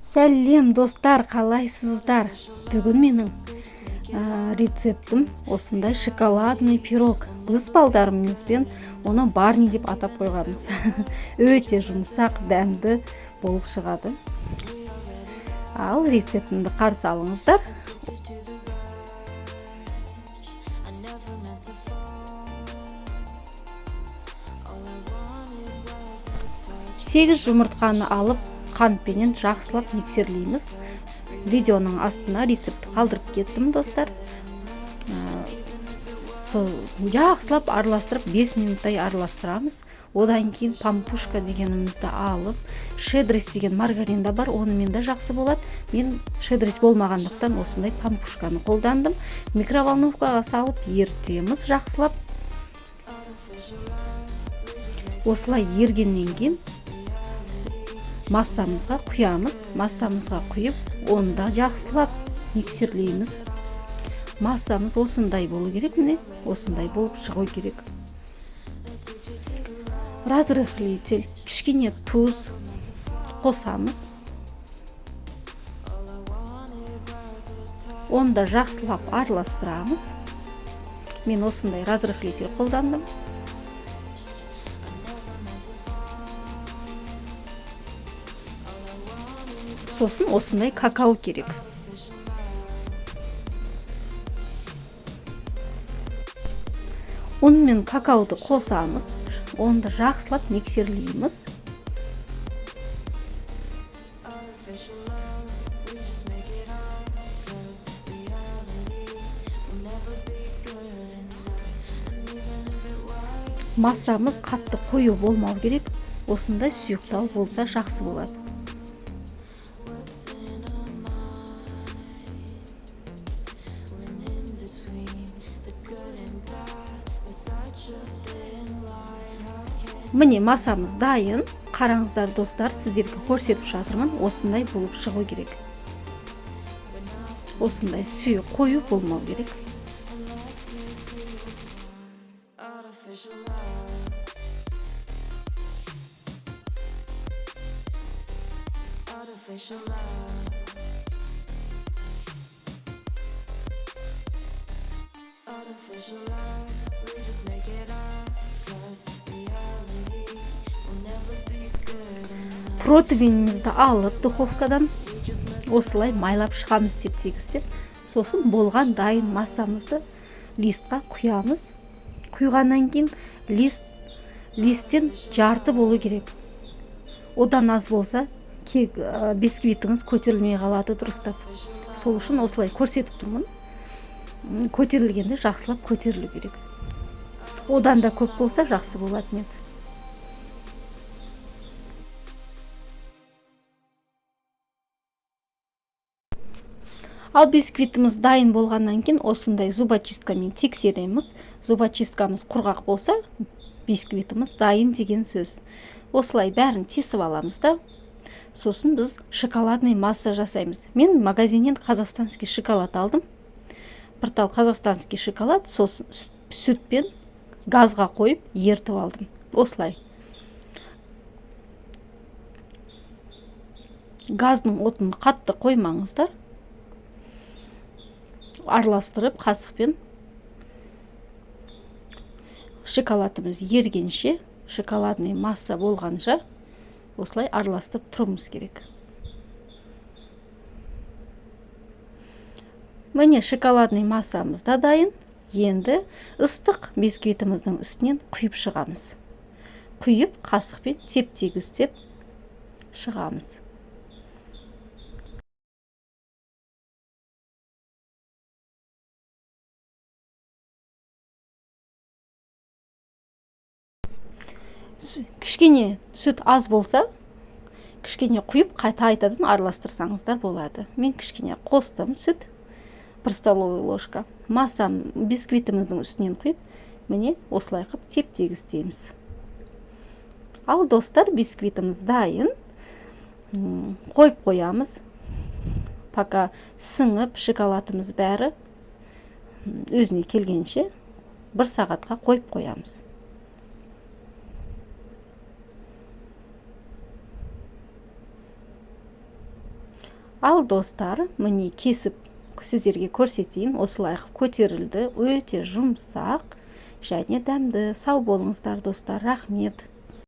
Сәлем достар, қалайсыздар? Бүгін менің рецептім осындай шоколадный пирог. Біз балдарымызбен оны барни деп атап қойғанбыз. Өте жұмсақ, дәмді болып шығады. Ал рецептімді қарсы алыңыздар. Сегіз жұмыртқаны алып, қантпенен жақсылап миксерлейміз. Видеоның астына рецепті қалдырып кеттім, достар. Жақсылап араластырып 5 минуттай араластырамыз. Одан кейін пампушка дегенімізді алып, шедрис деген маргарин да бар, онымен де жақсы болады. Мен шедрис болмағандықтан осындай пампушканы қолдандым. Микроволновкаға салып ертеміз жақсылап. Осылай ергеннен кейін массамызға құямыз. Массамызға құйып, оны да жақсылап миксерлейміз. Массамыз осындай болу керек, міне, осындай болып шығу керек. Разрыхлитель, кішкене тұз қосамыз. Оны да жақсылап араластырамыз. Мен осындай разрыхлитель қолдандым. Сосын осындай какао керек. Ұн мен какаоды қосамыз, оны жақсылап миксерлейміз. Массамыз қатты қою болмау керек, осындай сұйықтау болса жақсы болады. Міне массамыз дайын. Қараңыздар достар, сіздерге көрсетіп жатырмын. Осындай болып шығу керек. Осындай сұйық қою болмау керек. Противенімізді алып духовкадан осылай майлап шығамыз теп-тегістеп. Сосын болған дайын массамызды листқа құямыз. Құйғаннан кейін листтен жарты болу керек. Одан аз болса, бисквитіңіз көтерілмей қалады дұрыстап. Сол үшін осылай көрсетіп тұрмын. Көтерілгенде жақсылап көтерілу керек. Одан да көп болса жақсы болады еді. Ал бисквитіміз дайын болғаннан кейін осындай зубочисткамен тексереміз. Зубочисткамыз құрғақ болса, бисквитіміз дайын деген сөз. Осылай бәрін тесіп аламыз да. Сосын біз шоколадный масса жасаймыз. Мен магазиннен казахстанский шоколад алдым. Бір тал казахстанский шоколад, сосын сүтпен газға қойып ертіп алдым. Осылай. Газның отын қатты қоймаңыздар. Араластырып қасықпен шоколадымыз ергенше, шоколадный масса болғанша осылай араластырып тұруымыз керек. Міне шоколадный массамыз да дайын. Енді ыстық бисквитіміздің үстінен құйып шығамыз. Құйып қасықпен теп-тегістеп шығамыз. Кішкене сүт аз болса, кішкене құйып қайтадан араластырсаңыздар болады. Мен кішкене қостым сүт, 1 столовый ложка. Массам бисквитіміздің үстінен құйып, міне осылай қып теп-тегістейміз. Ал достар, бисквитіміз дайын. Қойып қоямыз. Пока сіңіп, шоколадымыз бәрі өзіне келгенше 1 сағатқа қойып қоямыз. Ал достар, міне кесіп сіздерге көрсетейін. Осылай қылып көтерілді, өте жұмсақ және дәмді. Сау болыңыздар достар, рахмет.